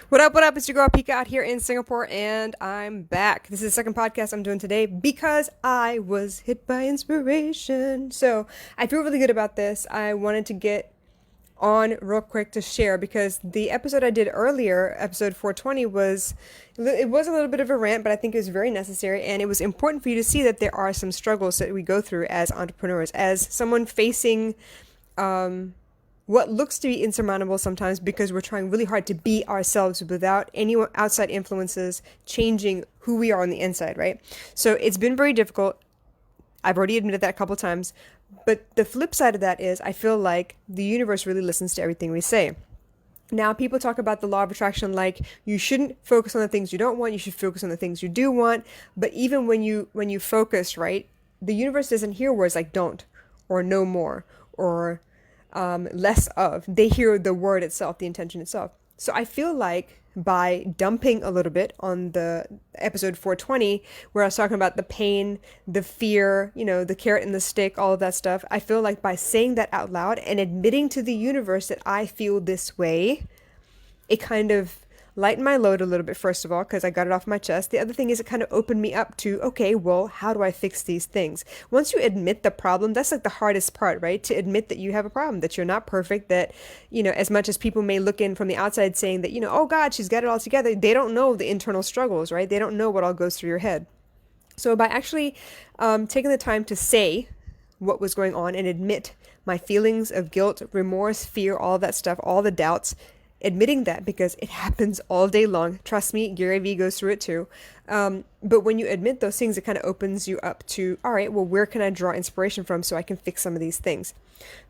What up, what up? It's your girl Pika out here in Singapore, and I'm back. This is the second podcast I'm doing today because I was hit by inspiration. So I feel really good about this. I wanted to get on real quick to share because the episode I did earlier, episode 420, it was a little bit of a rant, but I think it was very necessary, and it was important for you to see that there are some struggles that we go through as entrepreneurs, as someone facing what looks to be insurmountable sometimes because we're trying really hard to be ourselves without any outside influences changing who we are on the inside, right? So it's been very difficult. I've already admitted that a couple times. But the flip side of that is I feel like the universe really listens to everything we say. Now, people talk about the law of attraction like you shouldn't focus on the things you don't want, you should focus on the things you do want. But even when you focus, right, the universe doesn't hear words like don't or no more or less of. They hear the word itself, the intention itself. So I feel like by dumping a little bit on the episode 420, where I was talking about the pain, the fear, the carrot and the stick, all of that stuff, I feel like by saying that out loud and admitting to the universe that I feel this way, it kind of lightened my load a little bit, first of all, because I got it off my chest. The other thing is it kind of opened me up to, okay, well, how do I fix these things? Once you admit the problem, that's like the hardest part, right? To admit that you have a problem, that you're not perfect, that, as much as people may look in from the outside saying that, oh God, she's got it all together, they don't know the internal struggles, right? They don't know what all goes through your head. So by actually taking the time to say what was going on and admit my feelings of guilt, remorse, fear, all that stuff, all the doubts, admitting that because it happens all day long. Trust me, Gary Vee goes through it too. But when you admit those things, it kind of opens you up to, all right, well, where can I draw inspiration from so I can fix some of these things?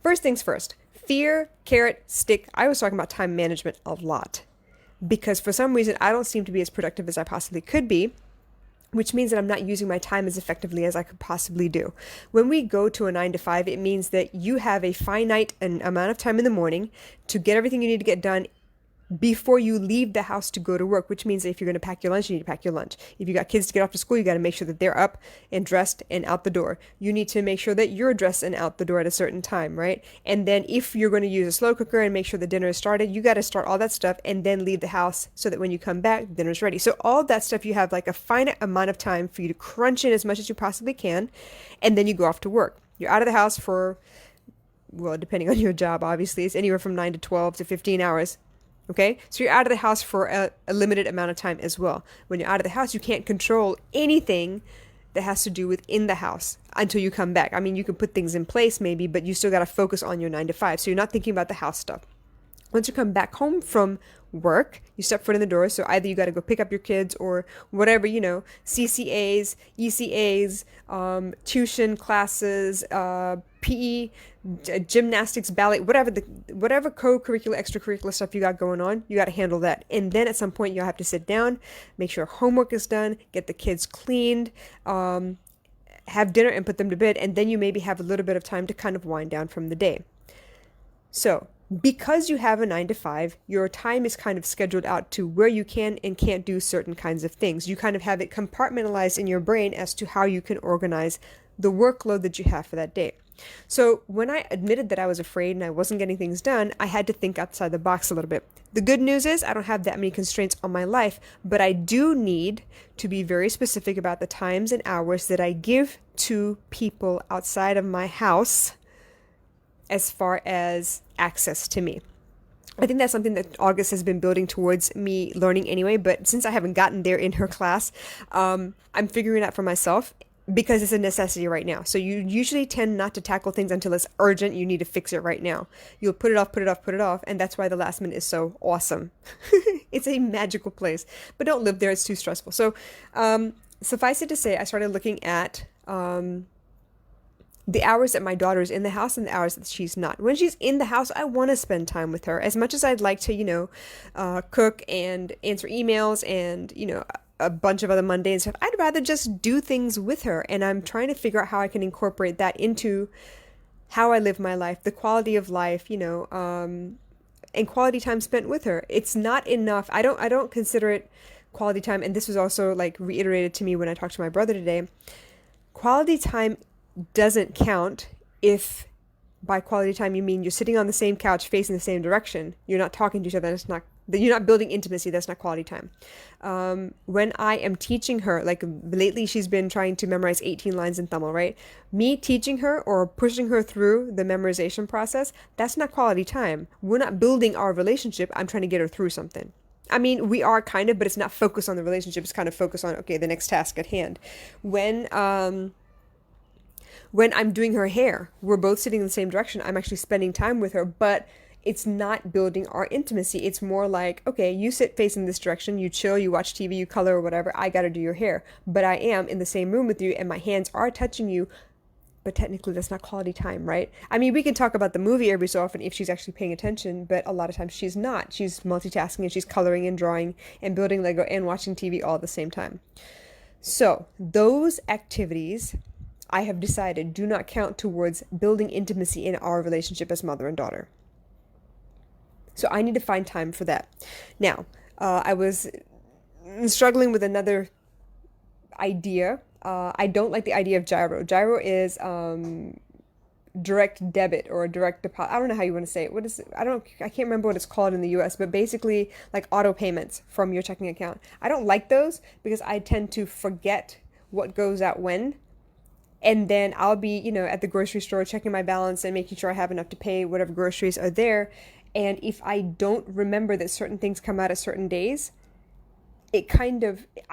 First things first, fear, carrot, stick. I was talking about time management a lot because for some reason, I don't seem to be as productive as I possibly could be, which means that I'm not using my time as effectively as I could possibly do. When we go to a 9 to 5, it means that you have a finite amount of time in the morning to get everything you need to get done before you leave the house to go to work, which means that if you're going to pack your lunch, you need to pack your lunch. If you got kids to get off to school, you got to make sure that they're up and dressed and out the door. You need to make sure that you're dressed and out the door at a certain time, right? And then if you're going to use a slow cooker and make sure the dinner is started, you got to start all that stuff and then leave the house so that when you come back, dinner's ready. So all that stuff, you have like a finite amount of time for you to crunch in as much as you possibly can, and then you go off to work. You're out of the house for, well, depending on your job, obviously, it's anywhere from 9 to 12 to 15 hours. Okay, so you're out of the house for a limited amount of time as well. When you're out of the house, you can't control anything that has to do with in the house until you come back. I mean, you can put things in place maybe, but you still got to focus on your 9 to 5. So you're not thinking about the house stuff. Once you come back home from work, you step foot in the door. So either you got to go pick up your kids or whatever, CCAs, ECAs, tuition classes, PE, gymnastics, ballet, whatever co-curricular, extracurricular stuff you got going on, you got to handle that. And then at some point you'll have to sit down, make sure homework is done, get the kids cleaned, have dinner and put them to bed. And then you maybe have a little bit of time to kind of wind down from the day. So because you have a 9 to 5, your time is kind of scheduled out to where you can and can't do certain kinds of things. You kind of have it compartmentalized in your brain as to how you can organize the workload that you have for that day. So when I admitted that I was afraid and I wasn't getting things done, I had to think outside the box a little bit. The good news is I don't have that many constraints on my life, but I do need to be very specific about the times and hours that I give to people outside of my house as far as access to me. I think that's something that August has been building towards me learning anyway, but since I haven't gotten there in her class, I'm figuring it out for myself because it's a necessity right now. So you usually tend not to tackle things until it's urgent. You need to fix it right now. You'll put it off, and that's why the last minute is so awesome. It's a magical place, but don't live there. It's too stressful. So suffice it to say, I started looking at the hours that my daughter is in the house and the hours that she's not. When she's in the house, I want to spend time with her. As much as I'd like to, cook and answer emails and, a bunch of other mundane stuff, I'd rather just do things with her. And I'm trying to figure out how I can incorporate that into how I live my life, the quality of life, and quality time spent with her. It's not enough. I don't consider it quality time. And this was also like reiterated to me when I talked to my brother today. Quality time doesn't count if by quality time you mean you're sitting on the same couch facing the same direction. You're not talking to each other. It's not That you're not building intimacy. That's not quality time. When I am teaching her, like lately she's been trying to memorize 18 lines in Tamil, right? Me teaching her or pushing her through the memorization process, that's not quality time. We're not building our relationship. I'm trying to get her through something. I mean, we are kind of, but it's not focused on the relationship. It's kind of focused on, okay, the next task at hand. When I'm doing her hair, we're both sitting in the same direction. I'm actually spending time with her, but it's not building our intimacy. It's more like, okay, you sit facing this direction, you chill, you watch TV, you color or whatever. I got to do your hair, but I am in the same room with you and my hands are touching you. But technically that's not quality time, right? I mean, we can talk about the movie every so often if she's actually paying attention, but a lot of times she's not. She's multitasking and she's coloring and drawing and building Lego and watching TV all at the same time. So those activities I have decided do not count towards building intimacy in our relationship as mother and daughter. So I need to find time for that. Now, I was struggling with another idea. I don't like the idea of gyro. Gyro is direct debit or direct deposit. I don't know how you want to say it. What is it? I can't remember what it's called in the US, but basically like auto payments from your checking account. I don't like those because I tend to forget what goes out when. And then I'll be, at the grocery store checking my balance and making sure I have enough to pay whatever groceries are there. And if I don't remember that certain things come out at certain days, I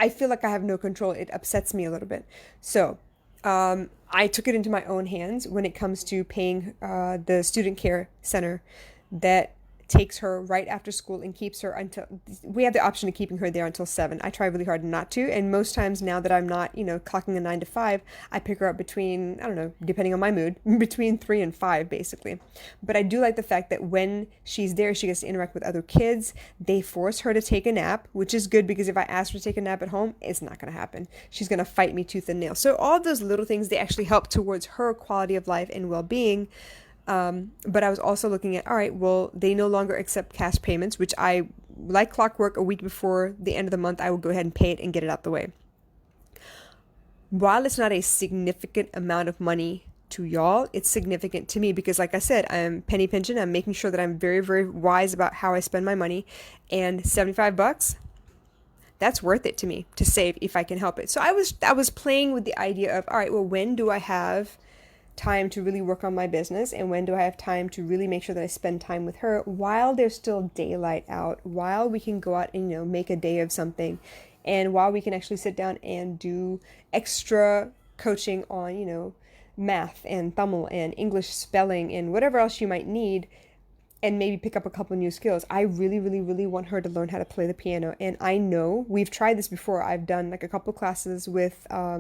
feel like I have no control. It upsets me a little bit. So I took it into my own hands when it comes to paying the student care center that takes her right after school and keeps her until we have the option of keeping her there until 7. I try really hard not to, and most times now that I'm not clocking a 9 to 5, I pick her up between, I don't know, depending on my mood, between 3 and 5 basically. But I do like the fact that when she's there she gets to interact with other kids. They force her to take a nap, which is good because if I ask her to take a nap at home, it's not going to happen. She's going to fight me tooth and nail. So all those little things, they actually help towards her quality of life and well-being. But I was also looking at, all right, well, they no longer accept cash payments, which I, like clockwork, a week before the end of the month, I will go ahead and pay it and get it out the way. While it's not a significant amount of money to y'all, it's significant to me because, like I said, I'm penny pinching. I'm making sure that I'm very, very wise about how I spend my money, and $75, that's worth it to me to save if I can help it. So I was playing with the idea of, all right, well, when do I have time to really work on my business, and when do I have time to really make sure that I spend time with her while there's still daylight out, while we can go out and make a day of something, and while we can actually sit down and do extra coaching on math and Tamil and English spelling and whatever else you might need, and maybe pick up a couple new skills. I really, really, really want her to learn how to play the piano. And I know we've tried this before. I've done like a couple classes with, I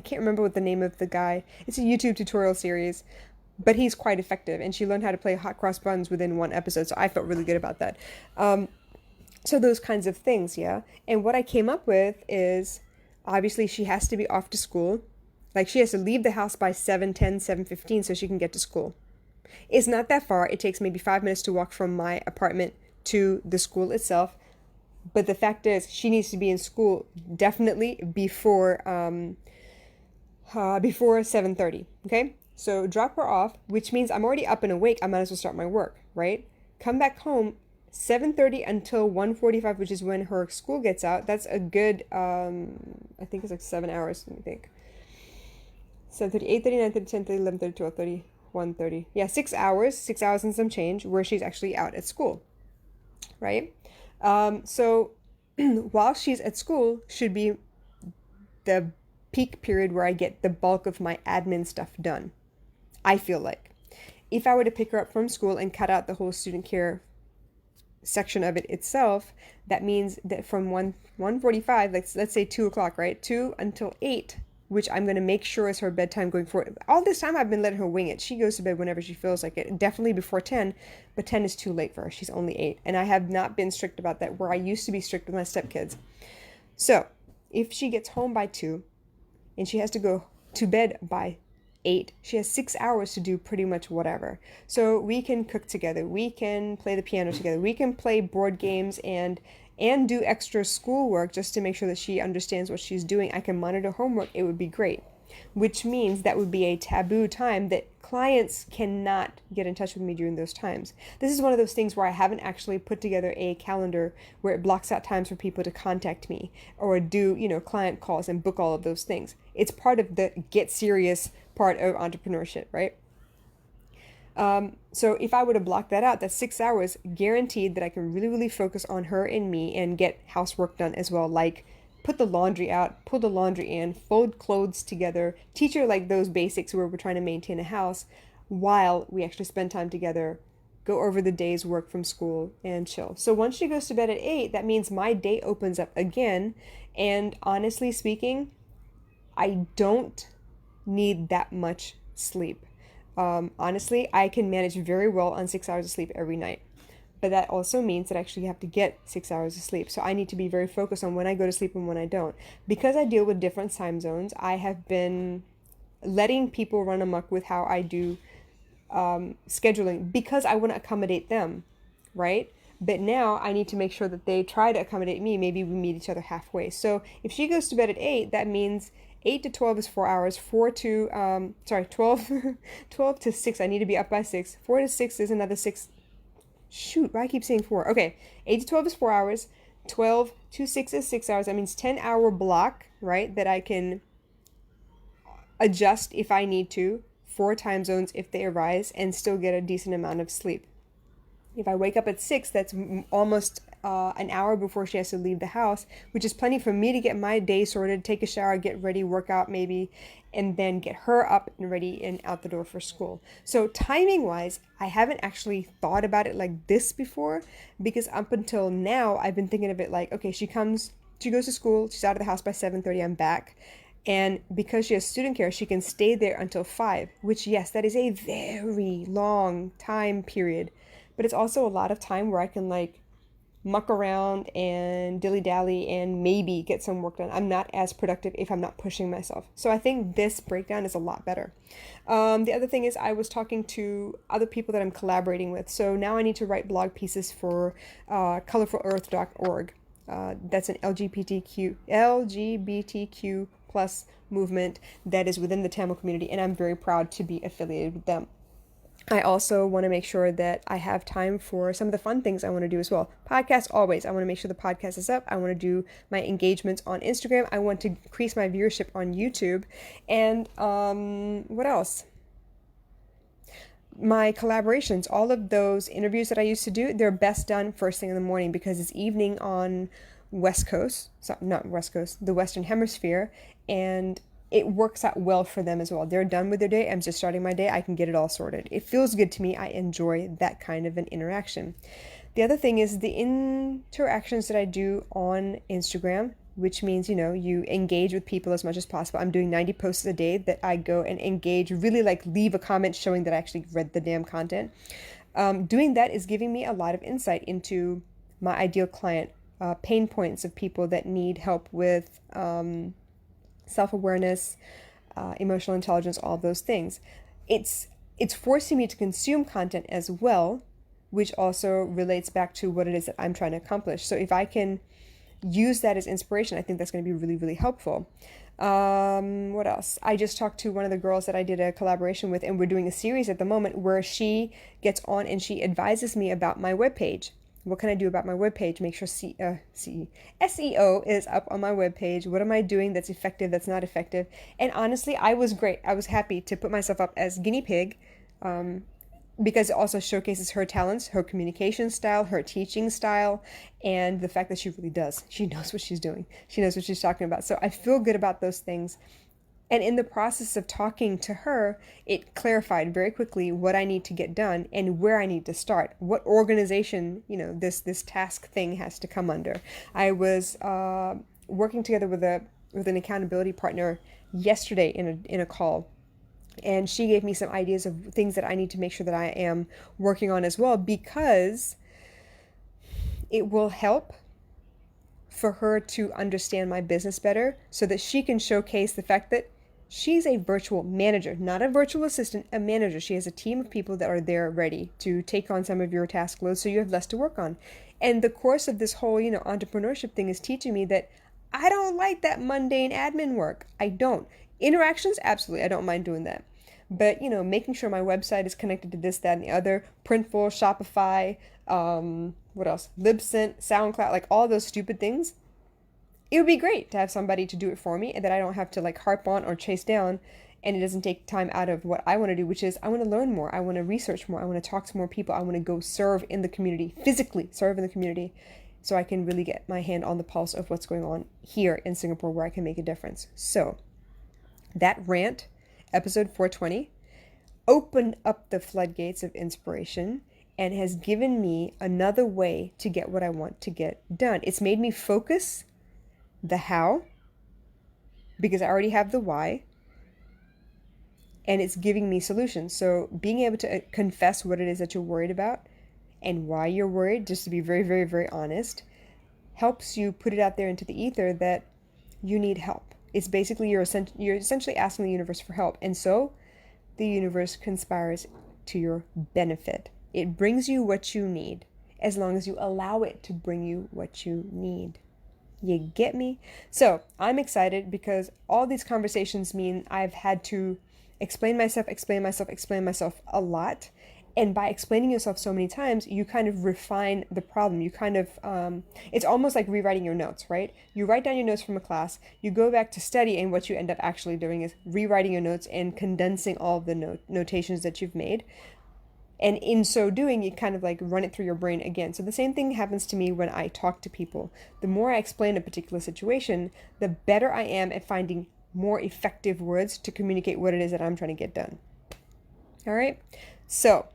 can't remember what the name of the guy. It's a YouTube tutorial series, but he's quite effective. And she learned how to play hot cross buns within one episode. So I felt really good about that. So those kinds of things, yeah. And what I came up with is, obviously she has to be off to school. Like she has to leave the house by 7:10, 7:15 so she can get to school. It's not that far. It takes maybe 5 minutes to walk from my apartment to the school itself. But the fact is, she needs to be in school definitely before 7:30. Okay? So drop her off, which means I'm already up and awake. I might as well start my work, right? Come back home 7:30 until 1:45, which is when her school gets out. That's a good, I think it's like 7 hours, let me think. 7:30, 8:30, 9:30, 10:30, 11:30, 12:30. 1:30. Yeah, 6 hours and some change where she's actually out at school, right? So while she's at school should be the peak period where I get the bulk of my admin stuff done. I feel like if I were to pick her up from school and cut out the whole student care section of it itself, that means that from 1:45, let's say 2 o'clock, right? 2 until 8, which I'm going to make sure is her bedtime going forward. All this time I've been letting her wing it. She goes to bed whenever she feels like it. Definitely before 10, but 10 is too late for her. She's only 8. And I have not been strict about that, where I used to be strict with my stepkids. So if she gets home by 2 and she has to go to bed by 8, she has 6 hours to do pretty much whatever. So we can cook together. We can play the piano together. We can play board games and do extra schoolwork just to make sure that she understands what she's doing. I can monitor homework. It would be great. which means that would be a taboo time that clients cannot get in touch with me during those times. This is one of those things where I haven't actually put together a calendar where it blocks out times for people to contact me or do, client calls and book all of those things. It's part of the get serious part of entrepreneurship, right? So if I were to block that out, that's 6 hours guaranteed that I can really, really focus on her and me and get housework done as well, like put the laundry out, pull the laundry in, fold clothes together, teach her like those basics where we're trying to maintain a house while we actually spend time together, go over the day's work from school and chill. So once she goes to bed at 8, that means my day opens up again. And honestly speaking, I don't need that much sleep. Honestly, I can manage very well on 6 hours of sleep every night. But that also means that I actually have to get 6 hours of sleep. So I need to be very focused on when I go to sleep and when I don't. Because I deal with different time zones, I have been letting people run amok with how I do scheduling because I want to accommodate them, right? But now I need to make sure that they try to accommodate me. Maybe we meet each other halfway. So if she goes to bed at 8, that means 8 to 12 is 4 hours. 12 to 6. I need to be up by 6. 4 to 6 is another 6. Shoot, why I keep saying 4? Okay, 8 to 12 is 4 hours. 12 to 6 is 6 hours. That means 10-hour block, right, that I can adjust if I need to, 4 time zones if they arise, and still get a decent amount of sleep. If I wake up at 6, that's almost an hour before she has to leave the house, which is plenty for me to get my day sorted, take a shower, get ready, work out maybe, and then get her up and ready and out the door for school. So timing wise, I haven't actually thought about it like this before, because up until now, I've been thinking of it like, okay, she goes to school, she's out of the house by 7:30, I'm back. And because she has student care, she can stay there until 5, which, yes, that is a very long time period. But it's also a lot of time where I can like muck around and dilly-dally and maybe get some work done. I'm not as productive if I'm not pushing myself. So I think this breakdown is a lot better. The other thing is I was talking to other people that I'm collaborating with. So now I need to write blog pieces for colorfulearth.org. That's an LGBTQ plus movement that is within the Tamil community, and I'm very proud to be affiliated with them. I also want to make sure that I have time for some of the fun things I want to do as well. Podcasts, always. I want to make sure the podcast is up. I want to do my engagements on Instagram. I want to increase my viewership on YouTube. And what else? My collaborations, all of those interviews that I used to do, they're best done first thing in the morning because it's evening on West Coast, so not West Coast, the Western Hemisphere, and it works out well for them as well. They're done with their day. I'm just starting my day. I can get it all sorted. It feels good to me. I enjoy that kind of an interaction. The other thing is the interactions that I do on Instagram, which means, you engage with people as much as possible. I'm doing 90 posts a day that I go and engage, really like leave a comment showing that I actually read the damn content. Doing that is giving me a lot of insight into my ideal client, pain points of people that need help with self-awareness, emotional intelligence, all those things. It's forcing me to consume content as well, which also relates back to what it is that I'm trying to accomplish. So if I can use that as inspiration, I think that's going to be really, really helpful. What else? I just talked to one of the girls that I did a collaboration with, and we're doing a series at the moment where she gets on and she advises me about my webpage. What can I do about my webpage? Make sure SEO is up on my webpage. What am I doing that's effective, that's not effective? And honestly, I was great. I was happy to put myself up as guinea pig because it also showcases her talents, her communication style, her teaching style, and the fact that she really does. She knows what she's doing. She knows what she's talking about. So I feel good about those things. And in the process of talking to her, it clarified very quickly what I need to get done and where I need to start, what organization, this task thing has to come under. I was working together with an accountability partner yesterday in a call, and she gave me some ideas of things that I need to make sure that I am working on as well, because it will help for her to understand my business better so that she can showcase the fact that she's a virtual manager, not a virtual assistant, a manager. She has a team of people that are there ready to take on some of your task loads so you have less to work on. And the course of this whole, entrepreneurship thing is teaching me that I don't like that mundane admin work. I don't. Interactions, absolutely. I don't mind doing that. But, making sure my website is connected to this, that, and the other, Printful, Shopify, what else? Libsyn, SoundCloud, like all those stupid things. It would be great to have somebody to do it for me and that I don't have to like harp on or chase down, and it doesn't take time out of what I want to do, which is I want to learn more. I want to research more. I want to talk to more people. I want to go serve in the community, physically serve in the community, so I can really get my hand on the pulse of what's going on here in Singapore where I can make a difference. So that rant, episode 420, opened up the floodgates of inspiration and has given me another way to get what I want to get done. It's made me focus the how, because I already have the why, and it's giving me solutions. So being able to confess what it is that you're worried about and why you're worried, just to be very, very, very honest, helps you put it out there into the ether that you need help. It's basically you're essentially asking the universe for help. And so the universe conspires to your benefit. It brings you what you need as long as you allow it to bring you what you need. You get me? So I'm excited because all these conversations mean I've had to explain myself a lot. And by explaining yourself so many times, you kind of refine the problem. You kind of, it's almost like rewriting your notes, right? You write down your notes from a class, you go back to study, and what you end up actually doing is rewriting your notes and condensing all of the notations that you've made. And in so doing, you kind of like run it through your brain again. So the same thing happens to me when I talk to people. The more I explain a particular situation, the better I am at finding more effective words to communicate what it is that I'm trying to get done. All right? So,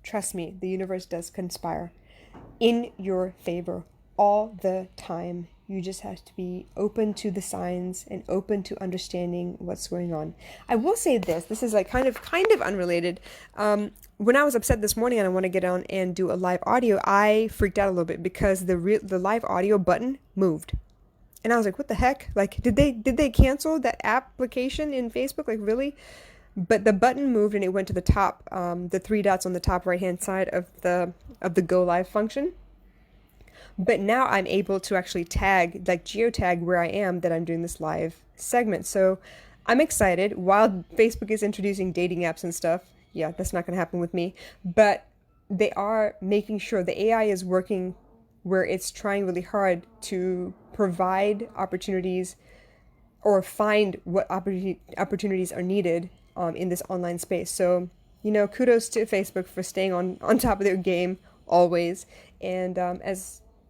trust me, the universe does conspire in your favor all the time. You just have to be open to the signs and open to understanding what's going on. I will say this is like kind of unrelated. When I was upset this morning and I want to get on and do a live audio, I freaked out a little bit because the live audio button moved. And I was like, what the heck? Like, did they cancel that application in Facebook? Like, really? But the button moved and it went to the top, the three dots on the top right-hand side of the go live function. But now I'm able to actually tag, like geotag where I am, that I'm doing this live segment. So I'm excited. While Facebook is introducing dating apps and stuff, yeah, that's not going to happen with me. But they are making sure the AI is working where it's trying really hard to provide opportunities or find what opportunities are needed in this online space. So, kudos to Facebook for staying on top of their game always. And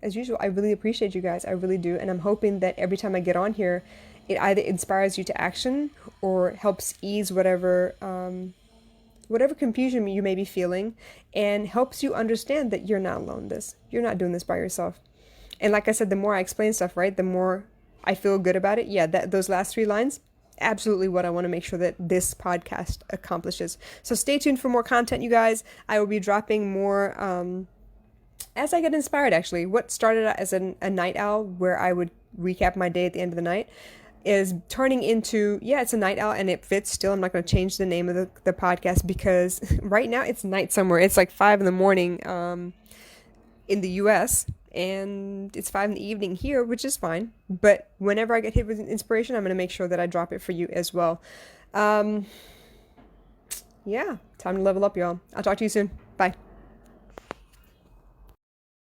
as usual, I really appreciate you guys. I really do. And I'm hoping that every time I get on here, it either inspires you to action or helps ease whatever confusion you may be feeling, and helps you understand that you're not alone in this. You're not doing this by yourself. And like I said, the more I explain stuff, right, the more I feel good about it. Yeah, those last 3 lines, absolutely what I want to make sure that this podcast accomplishes. So stay tuned for more content, you guys. I will be dropping more as I get inspired, actually. What started out as a night owl where I would recap my day at the end of the night is turning into, it's a night owl, and it fits still. I'm not going to change the name of the podcast because right now it's night somewhere. It's like 5 a.m. In the US, and it's 5 p.m. here, which is fine. But whenever I get hit with inspiration, I'm going to make sure that I drop it for you as well. Time to level up, y'all. I'll talk to you soon. Bye.